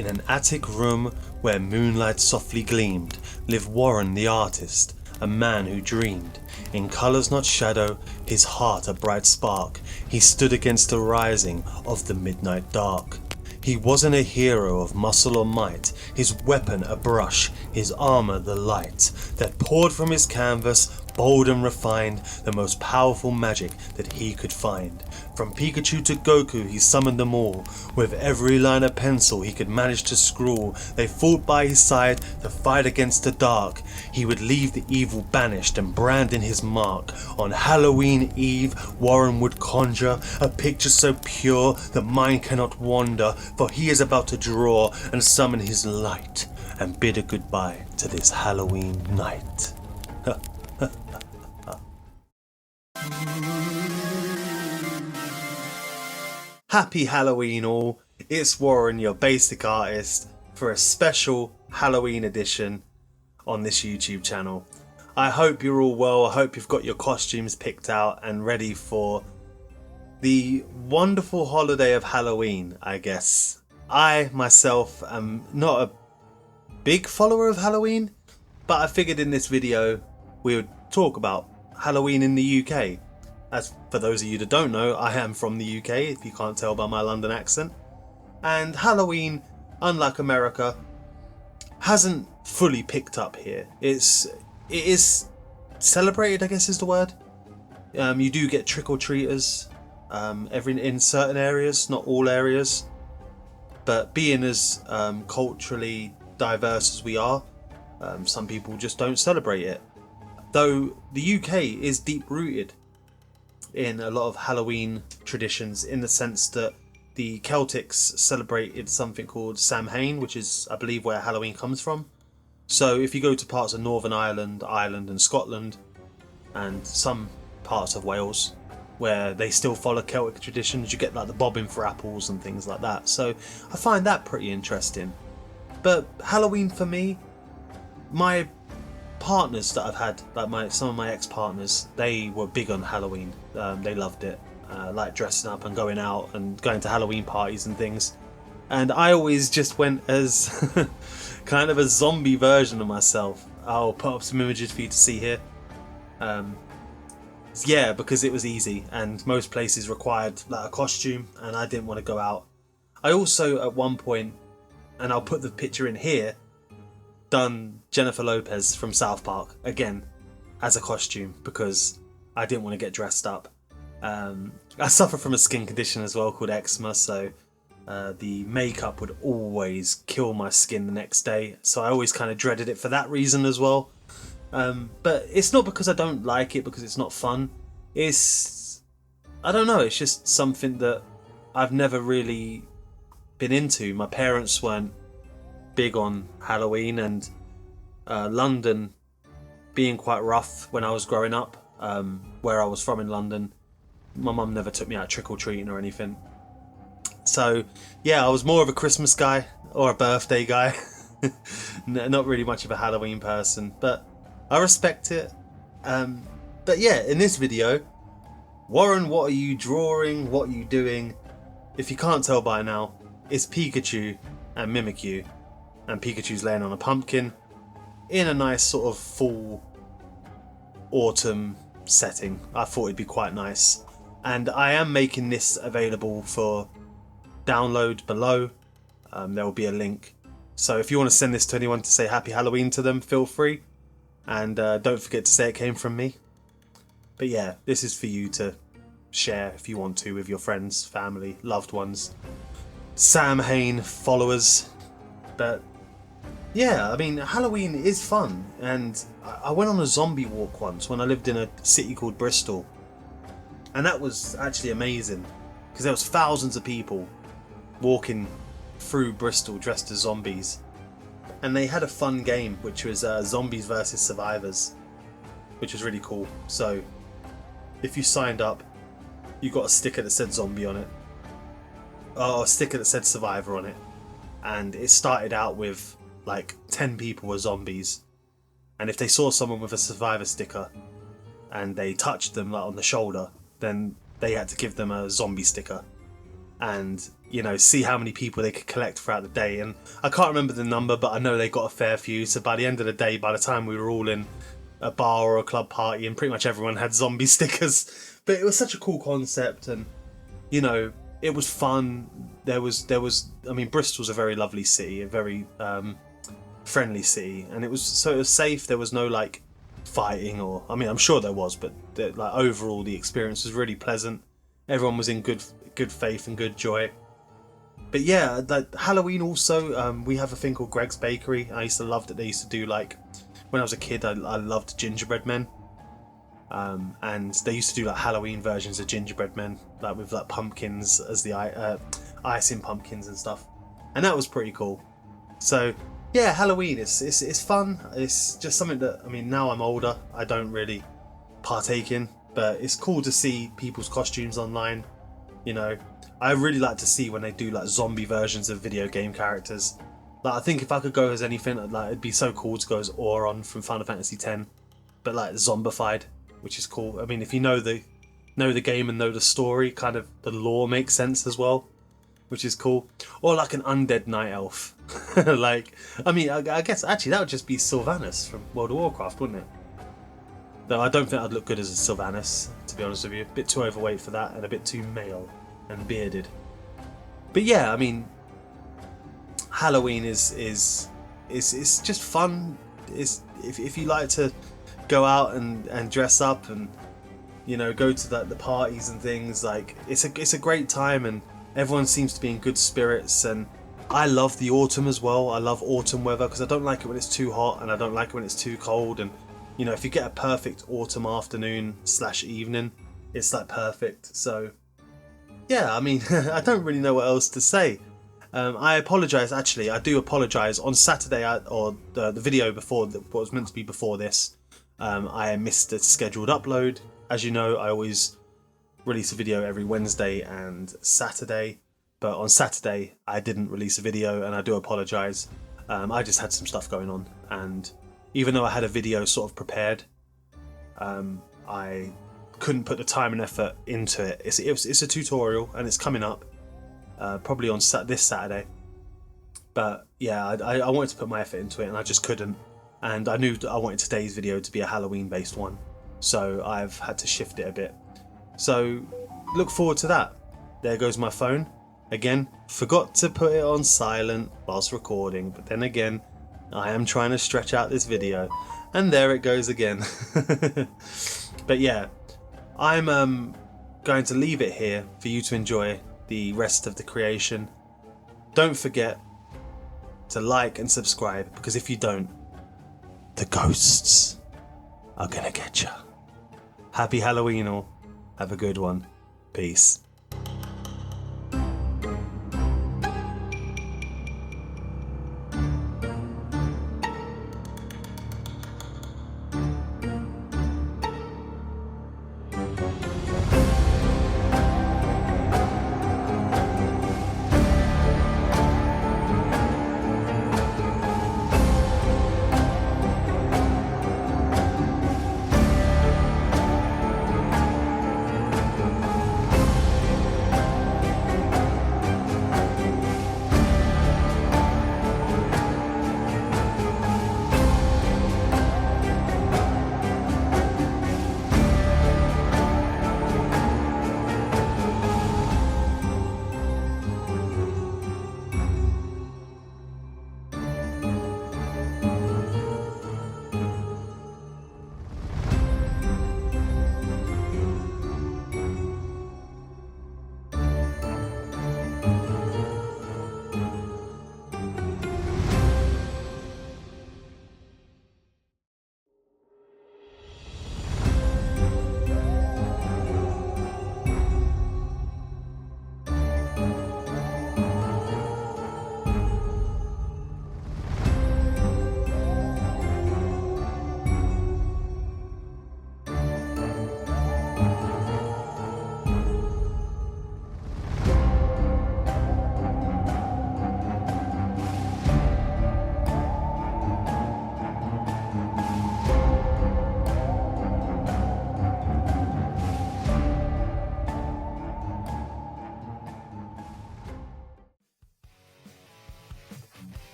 In an attic room where moonlight softly gleamed, lived Warren the artist, a man who dreamed. In colours not shadow, his heart a bright spark, he stood against the rising of the midnight dark. He wasn't a hero of muscle or might, his weapon a brush, his armour the light that poured from his canvas, bold and refined, the most powerful magic that he could find. From Pikachu to Goku he summoned them all, with every line of pencil he could manage to scrawl. They fought by his side to fight against the dark, he would leave the evil banished and brand in his mark. On Halloween Eve Warren would conjure a picture so pure that mind cannot wander, for he is about to draw and summon his light and bid a goodbye to this Halloween night. Happy Halloween all, it's Warren, your basic artist, for a special Halloween edition on this YouTube channel. I hope you're all well, I hope you've got your costumes picked out and ready for the wonderful holiday of Halloween, I guess. I myself am not a big follower of Halloween, but I figured in this video we would talk about Halloween in the UK. As for those of you that don't know, I am from the UK, if you can't tell by my London accent. And Halloween, unlike America, hasn't fully picked up here. It is celebrated, I guess is the word. You do get trick-or-treaters in certain areas, not all areas. But being as culturally diverse as we are, some people just don't celebrate it. Though the UK is deep-rooted in a lot of Halloween traditions, in the sense that the Celtics celebrated something called Samhain, which is, I believe, where Halloween comes from. So if you go to parts of Northern Ireland, and Scotland, and some parts of Wales, where they still follow Celtic traditions, you get like the bobbing for apples and things like that. So I find that pretty interesting. But Halloween for me, my partners that I've had, like some of my ex-partners, they were big on Halloween. They loved it, like dressing up and going out and going to Halloween parties and things. And I always just went as kind of a zombie version of myself. I'll put up some images for you to see here. Yeah, because it was easy and most places required like a costume and I didn't want to go out. I also at one point, and I'll put the picture in here, done Jennifer Lopez from South Park again as a costume because I didn't want to get dressed up. I suffer from a skin condition as well called eczema, so the makeup would always kill my skin the next day, so I always kind of dreaded it for that reason as well. But it's not because I don't like it, because it's not fun. I don't know, it's just something that I've never really been into. My parents weren't big on Halloween, and London being quite rough when I was growing up, where I was from in London, my mum never took me out trick-or-treating or anything. So yeah, I was more of a Christmas guy or a birthday guy. Not really much of a Halloween person, but I respect it. But yeah, in this video, Warren, what are you drawing? What are you doing? If you can't tell by now, it's Pikachu and Mimikyu. And Pikachu's laying on a pumpkin in a nice sort of fall autumn setting. I thought it'd be quite nice. And I am making this available for download below. There will be a link. So if you want to send this to anyone to say Happy Halloween to them, feel free. And don't forget to say it came from me. But yeah, this is for you to share if you want to with your friends, family, loved ones, Samhain followers. But yeah, I mean, Halloween is fun, and I went on a zombie walk once when I lived in a city called Bristol, and that was actually amazing because there was thousands of people walking through Bristol dressed as zombies, and they had a fun game which was zombies versus survivors, which was really cool. So if you signed up, you got a sticker that said zombie on it, or a sticker that said survivor on it, and it started out with like 10 people were zombies, and if they saw someone with a survivor sticker and they touched them like on the shoulder, then they had to give them a zombie sticker. and, you know, see how many people they could collect throughout the day. And I can't remember the number, but I know they got a fair few. So by the end of the day, by the time we were all in a bar or a club party, and pretty much everyone had zombie stickers. But it was such a cool concept, and, you know, it was fun. There was I mean, Bristol's a very lovely city, a very friendly city, and it was safe. There was no like fighting, or, I mean, I'm sure there was, but like overall the experience was really pleasant. Everyone was in good faith and good joy. But yeah, like Halloween also, we have a thing called Greg's Bakery. I used to love that they used to do, like, when I was a kid, I loved gingerbread men. And they used to do like Halloween versions of gingerbread men, like with like pumpkins as the icing pumpkins and stuff, and that was pretty cool. So yeah, Halloween it's fun. It's just something that, I mean, now I'm older, I don't really partake in, but it's cool to see people's costumes online. You know, I really like to see when they do like zombie versions of video game characters. Like, I think if I could go as anything, like, it'd be so cool to go as Auron from Final Fantasy X, but like zombified, which is cool. I mean, if you know the game and know the story, kind of the lore makes sense as well, which is cool. Or like an undead night elf. Like, I mean, I guess actually that would just be Sylvanas from World of Warcraft, wouldn't it? Though I don't think I'd look good as a Sylvanas, to be honest with you. A bit too overweight for that, and a bit too male and bearded. But yeah, I mean, Halloween is just fun. If you like to go out and dress up and, you know, go to the parties and things, like, it's a great time, and everyone seems to be in good spirits. And I love the autumn as well. I love autumn weather because I don't like it when it's too hot, and I don't like it when it's too cold. And, you know, if you get a perfect autumn afternoon / evening, it's like perfect. So yeah, I mean, I don't really know what else to say. I apologise, actually, I do apologise. On Saturday, or the video before, what was meant to be before this, I missed a scheduled upload. As you know, I always release a video every Wednesday and Saturday, but on Saturday I didn't release a video, and I do apologise. I just had some stuff going on, and even though I had a video sort of prepared, I couldn't put the time and effort into it. It's a tutorial, and it's coming up probably on this Saturday. But yeah, I wanted to put my effort into it, and I just couldn't. And I knew I wanted today's video to be a Halloween based one, so I've had to shift it a bit. So look forward to that. There goes my phone. Again, forgot to put it on silent whilst recording, but then again, I am trying to stretch out this video, and there it goes again. But yeah, I'm going to leave it here for you to enjoy the rest of the creation. Don't forget to like and subscribe, because if you don't, the ghosts are gonna get you. Happy Halloween all. Have a good one. Peace.